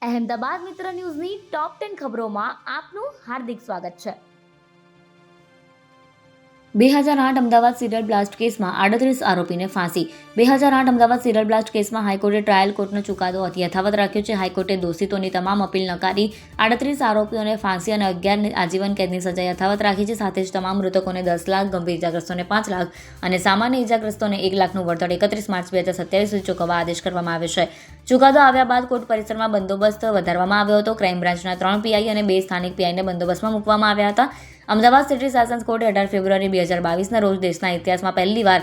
અહેમદાબાદ મિત્ર ન્યૂઝની ટોપ 10 ખબરોમાં આપનું હાર્દિક સ્વાગત છે। 2008 અમદાવાદ સિરિયલ બ્લાસ્ટ કેસમાં 38 આરોપીને ફાંસી। 2008 અમદાવાદ સિરિયલ બ્લાસ્ટ કેસમાં હાઈકોર્ટે ટ્રાયલ કોર્ટનો ચુકાદો યથાવત રાખ્યો છે। હાઈકોર્ટે દોષિતોની તમામ અપીલ નકારી 38 આરોપીઓને ફાંસી અને 11 આજીવન કેદની સજા યથાવત રાખી છે। સાથે જ તમામ મૃતકોને 10 લાખ, ગંભીર ઇજાગ્રસ્તોને 5 લાખ અને સામાન્ય ઇજાગ્રસ્તોને 1 લાખનું વળતર 31 માર્ચ 2027 સુધી ચૂકવવા આદેશ કરવામાં આવ્યો છે। ચુકાદો આવ્યા બાદ કોર્ટ પરિસરમાં બંદોબસ્ત વધારવામાં આવ્યો હતો। ક્રાઇમ બ્રાન્ચના 3 પીઆઈ અને 2 સ્થાનિક પીઆઈને બંદોબસ્તમાં મૂકવામાં આવ્યા હતા। અમદાવાદ સિટી સેશન્સ કોર્ટે 18 ફેબ્રુઆરી 2022ના રોજ દેશના ઇતિહાસમાં પહેલીવાર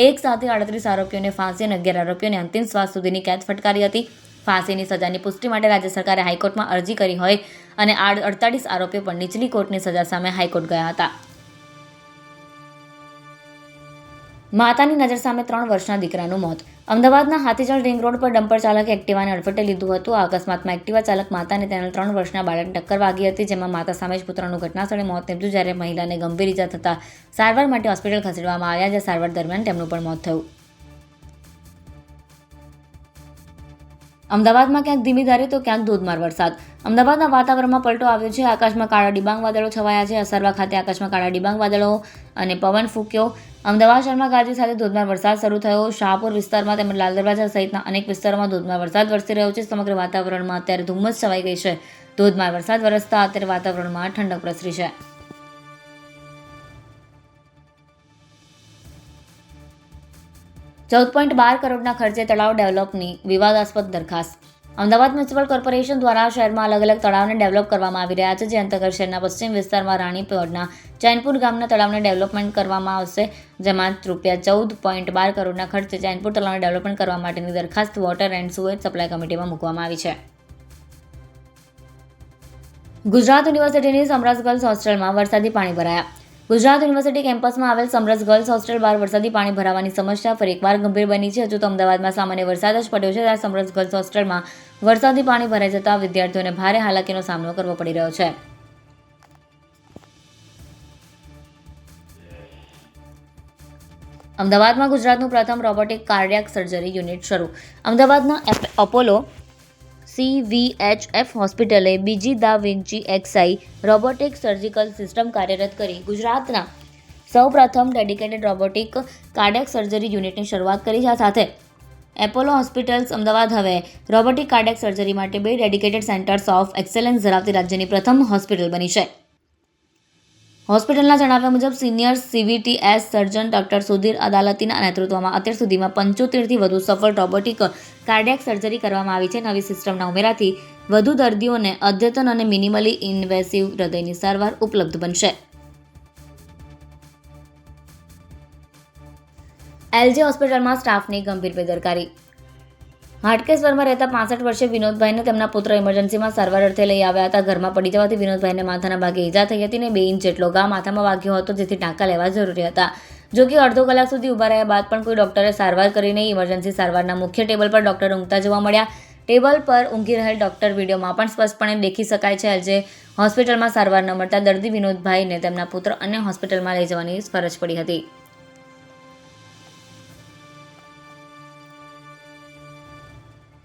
એક સાથે 38 આરોપીઓને ફાંસી અને 11 આરોપીઓને અંતિમ શ્વાસ સુધીની કેદ ફટકારી હતી। ફાંસીની સજાની પુષ્ટિ માટે રાજ્ય સરકારે હાઈકોર્ટમાં અરજી કરી હોય અને 48 આરોપીઓ પણ નીચલી કોર્ટની સજા સામે હાઈકોર્ટ ગયા હતા। માતાની નજર સામે 3 વર્ષના દીકરાનું મોત। અમદાવાદના હાથીજળ રિંગ રોડ પર ડમ્પર ચાલકે એક્ટિવાને અડફેટે લીધું હતું। આ અકસ્માતમાં એક્ટિવા ચાલક માતા અને તેના 3 વર્ષના બાળકને ટક્કર વાગી હતી, જેમાં માતા સામે જ પુત્રનું ઘટનાસ્થળે મોત નીપજ્યું, જ્યારે મહિલાને ગંભીર ઇજા થતાં સારવાર માટે હોસ્પિટલ ખસેડવામાં આવ્યા, જ્યાં સારવાર દરમિયાન તેમનું પણ મોત થયું। અમદાવાદમાં ક્યાંક ધીમી ધારે તો ક્યાંક ધોધમાર વરસાદ। અમદાવાદના વાતાવરણમાં પલટો આવ્યો છે। આકાશમાં કાળા ડિબાંગ વાદળો છવાયા છે। અસરવા ખાતે આકાશમાં કાળા ડિબાંગ વાદળો અને પવન ફૂંક્યો। અમદાવાદ શહેરમાં ગાજવી સાથે ધોધમાર વરસાદ શરૂ થયો। શાહપુર વિસ્તારમાં તેમજ લાલ દરવાજા સહિતના અનેક વિસ્તારોમાં ધોધમાર વરસાદ વરસી રહ્યો છે। સમગ્ર વાતાવરણમાં અત્યારે ધુમ્મસ છવાઈ ગઈ છે। ધોધમાર વરસાદ વરસતા અત્યારે વાતાવરણમાં ઠંડક પ્રસરી છે। ₹14.12 કરોડના ખર્ચે તળાવ ડેવલપની વિવાદાસ્પદ દરખાસ્ત। અમદાવાદ મ્યુનિસિપલ કોર્પોરેશન દ્વારા શહેરમાં અલગ અલગ તળાવને ડેવલપ કરવામાં આવી રહ્યા છે, જે અંતર્ગત શહેરના પશ્ચિમ વિસ્તારમાં રાણીપોળના ચૈનપુર ગામના તળાવને ડેવલપમેન્ટ કરવામાં આવશે, જેમાં ₹14.12 કરોડના ખર્ચે ચૈનપુર તળાવને ડેવલપમેન્ટ કરવા માટેની દરખાસ્ત વોટર એન્ડ સુએજ સપ્લાય કમિટીમાં મૂકવામાં આવી છે। ગુજરાત યુનિવર્સિટીની સમરસ ગર્લ્સ હોસ્ટેલમાં વરસાદી પાણી ભરાયા। ગુજરાત યુનિવર્સિટી કેમ્પસમાં આવેલ સમરસ ગર્લ્સ હોસ્ટેલ બહાર વરસાદી પાણી ભરાવાની સમસ્યા ફરી એકવાર ગંભીર બની છે। હજુ તો અમદાવાદમાં સામાન્ય વરસાદ જ પડ્યો છે, ત્યારે સમરસ ગર્લ્સ હોસ્ટેલમાં વરસાદી પાણી ભરાઈ જતાં વિદ્યાર્થીઓને ભારે હાલાકીનો સામનો કરવો પડી રહ્યો છે। અમદાવાદમાં ગુજરાતનું પ્રથમ રોબોટિક કાર્ડિયાક સર્જરી યુનિટ શરૂ। અમદાવાદના અપોલો CVHF હોસ્પિટલે બીજી દા Vinci XI robotic surgical system કાર્યરત કરી ગુજરાતના સૌપ્રથમ ડેડિકેટેડ રોબોટિક કાર્ડિયાક સર્જરી યુનિટની શરૂઆત કરી છે। સાથે એપોલો હોસ્પિટલ્સ અમદાવાદ હવે રોબોટિક કાર્ડિયાક સર્જરી માટે 2 ડેડિકેટેડ સેન્ટર્સ ઓફ એક્સેલન્સ ધરાવતી રાજ્યની પ્રથમ હોસ્પિટલ બની છે। હોસ્પિટલના જણાવ્યા મુજબ senior CVTS surgeon doctor Sudhir અદાલતીના નેતૃત્વમાં અત્યાર સુધીમાં 75થી વધુ સફળ રોબોટિક કાર્ડિયાક સર્જરી કરવામાં આવી છે। નવી સિસ્ટમના ઉમેરાથી વધુ દર્દીઓને અદ્યતન અને મિનિમલી ઇન્વેસિવ હૃદયની સારવાર ઉપલબ્ધ બનશે। LG હોસ્પિટલમાં સ્ટાફની ગંભીર બેદરકારી। હાટકેશ્વરમાં રહેતા 65 વર્ષીય વિનોદભાઈને તેમના પુત્ર ઇમરજન્સીમાં સારવાર અર્થે લઈ આવ્યા હતા। ઘરમાં પડી જવાથી વિનોદભાઈને માથાના ભાગે ઈજા થઈ હતી અને 2 ઇંચ જેટલો ઘા માથામાં વાગ્યો હતો, જેથી ટાંકા લેવા જરૂરી હતા। જો કે અડધો કલાક સુધી ઊભા રહ્યા બાદ પણ કોઈ ડોક્ટરે સારવાર કરી નહીં। ઇમરજન્સી સારવારના મુખ્ય ટેબલ પર ડોક્ટર ઊંઘતા જોવા મળ્યા। ટેબલ પર ઊંઘી રહેલ ડોક્ટર વિડીયોમાં પણ સ્પષ્ટપણે દેખી શકાય છે। LG હોસ્પિટલમાં સારવાર ન મળતા દર્દી વિનોદભાઈને તેમના પુત્ર અન્ય હોસ્પિટલમાં લઈ જવાની ફરજ પડી હતી।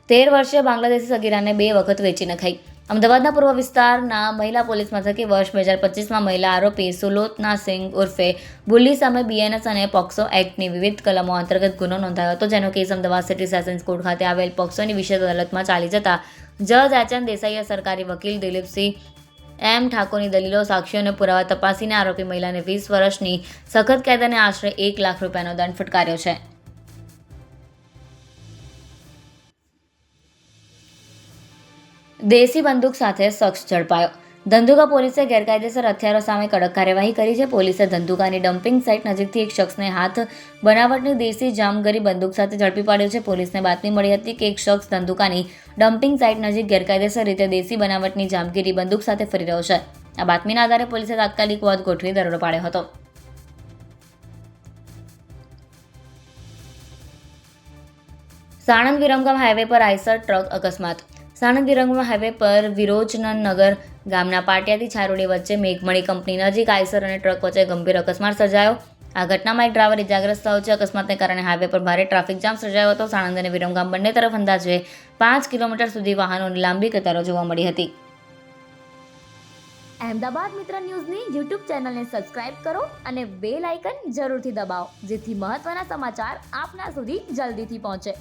તેર વર્ષીય બાંગ્લાદેશી સગીરાને 2 વખત વેચી નખાઈ। અમદાવાદના પૂર્વ વિસ્તારના મહિલા પોલીસ મથકે વર્ષ 2025માં મહિલા આરોપી સુલોતના સિંઘ ઉર્ફે બુલ્લી સામે BNS અને પોક્સો એક્ટની વિવિધ કલમો અંતર્ગત ગુનો નોંધાયો હતો, જેનો case Ahmedabad city sessions court ખાતે આવેલ પોક્સોની વિશેષ અદાલતમાં ચાલી જતા જજ HN દેસાઈએ સરકારી વકીલ દિલીપસિંહ M ઠાકોરની દલીલો, સાક્ષીઓ અને પુરાવા તપાસીને આરોપી મહિલાને 20 વર્ષની સખત કેદ અને આશરે ₹1 લાખનો દંડ ફટકાર્યો છે। દેશી બંદૂક સાથે શખ્સ ઝડપાયો। ધંધુકા પોલીસે ગેરકાયદેસર હથિયારો સામે કડક કાર્યવાહી કરી છે। પોલીસે ધંધુકાની ડમ્પિંગ સાઇટ નજીકથી એક શખ્સને હાથ બનાવટની દેશી જામગરી બંદૂક સાથે ઝડપી પાડ્યો છે। પોલીસને બાતમી મળી હતી કે એક શખ્સ ધંધુકાની ડમ્પિંગ સાઇટ નજીક ગેરકાયદેસર રીતે દેશી બનાવટની જામગીરી બંદૂક સાથે ફરી રહ્યો છે। આ બાતમીના આધારે પોલીસે તાત્કાલિક વોચ ગોઠવી દરોડો પાડ્યો હતો। સાણંદ વિરમગામ હાઈવે પર આઈસર ટ્રક અકસ્માત। સાણંદ વિરમગામ હાઈવે પર વિરોચનનગર ગામના પાટિયાથી છારોડી વચ્ચે મેઘમણી કંપની નજીક આઈસર અને ટ્રક વચ્ચે ગંભીર અકસ્માત સર્જાયો। આ ઘટનામાં એક ડ્રાઈવર ઇજાગ્રસ્ત થયો છે. અકસ્માતને કારણે હાઈવે પર ભારે ટ્રાફિક જામ સર્જાયો હતો. સાણંદ અને વિરમગામ બંને તરફ અંદાજે 5 કિલોમીટર સુધી વાહનોની લાંબી કતારો જોવા મળી હતી. અહેમદાબાદ મિત્ર ન્યૂઝની યુટ્યુબ ચેનલને સબસ્ક્રાઇબ કરો અને બેલ આઇકન જરૂરથી દબાવો, જેથી મહત્ત્વના સમાચાર આપના સુધી જલ્દીથી પહોંચે.